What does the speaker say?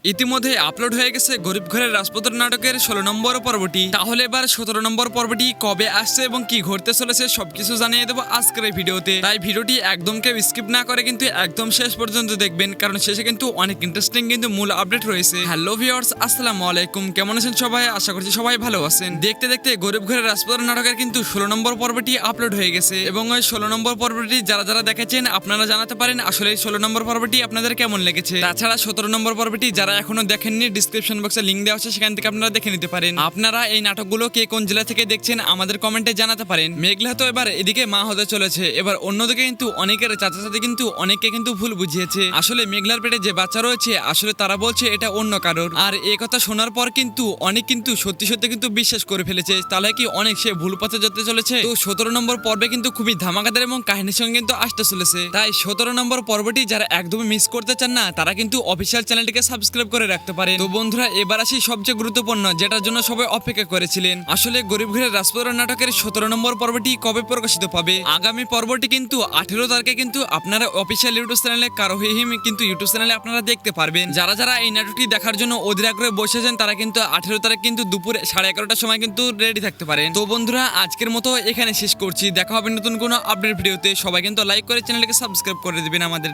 ইতিমধ্যে আপলোড হয়ে গেছে গরিব ঘরের রাজপুত্র নাটকের 16 নম্বর পর্বটি। তাহলে এবার 17 নম্বর পর্বটি কবে আসছে এবং কি ঘটতে চলেছে সবকিছু জানিয়ে দেবো আজকের এই ভিডিওতে। তাই ভিডিওটি একদম কেউ স্কিপ না করে কিন্তু একদম শেষ পর্যন্ত দেখবেন, কারণ শেষে কিন্তু অনেক ইন্টারেস্টিং কিন্তু মূল আপডেট রয়েছে। হ্যালো ভিউয়ার্স, আসসালামু আলাইকুম, কেমন আছেন সবাই? আশা করছি সবাই ভালো আছেন। দেখতে দেখতে গরিব ঘরের রাজপুত্র নাটকের কিন্তু 16 নম্বর পর্বটি আপলোড হয়ে গেছে এবং ওই 16 নম্বর পর্বটি যারা যারা দেখেছেন আপনারা জানাতে পারেন আসলে এই 16 নম্বর পর্বটি আপনাদের কেমন লেগেছে। তাছাড়া 17 নম্বর পর্বটি যারা এখনো দেখেননি ডিসক্রিপশন বক্সে লিংক দেওয়া আছে, সেখান থেকে আপনারা দেখে নিতে পারেন। আপনারা এই নাটকগুলো কে কোন জেলা থেকে দেখছেন আমাদের কমেন্টে জানাতে পারেন। মেঘলা তো এবার এদিকে মা হতে চলেছে, এবার অন্যদিকে কিন্তু অনেকের চাচা চাচি কিন্তু অনেককে কিন্তু ভুল বুঝিয়েছে। আসলে মেঘলার পেটে যে বাচ্চা রয়েছে আসলে তারা বলছে এটা অন্য কারোর, আর এই কথা শোনার পর কিন্তু অনেক কিন্তু সত্যি সত্যি কিন্তু বিশ্বাস করে ফেলেছে। তাহলে কি অনেক সে ভুল পথে যেতে চলেছে। তো 17 নম্বর পর্বে কিন্তু খুবই ধামাকাদার এবং কাহিনীর সঙ্গে কিন্তু আসতে চলেছে। তাই 17 নম্বর পর্বটি যারা একদমই মিস করতে চান না তারা কিন্তু অফিসিয়াল চ্যানেলটিকে সাবস্ক্রাইব করে রাখতে পারেন। তো বন্ধুরা, এবার আসি সবচেয়ে গুরুত্বপূর্ণ যেটার জন্য সবাই অপেক্ষা করেছিলেন। আসলে গরিব ঘরের রাজপুত্র নাটকের 17 নম্বর পর্বটি কবে প্রকাশিত পাবে। আগামী পর্বটি কিন্তু 18 তারিখে কিন্তু আপনারা অফিসিয়াল ইউটিউব চ্যানেলে কারোহিম কিন্তু ইউটিউব চ্যানেলে আপনারা দেখতে পারবেন। যারা যারা এই নাটকটি দেখার জন্য অধীর আগ্রহে বসেছেন তারা কিন্তু 18 তারিখ কিন্তু দুপুর 11:30টার সময় কিন্তু রেডি থাকতে পারেন। তো বন্ধুরা, আজকের মতো এখানে শেষ করছি। দেখা হবে নতুন কোনো আপডেট ভিডিওতে। সবাই কিন্তু লাইক করে চ্যানেলটিকে সাবস্ক্রাইব করে দিবেন আমাদের।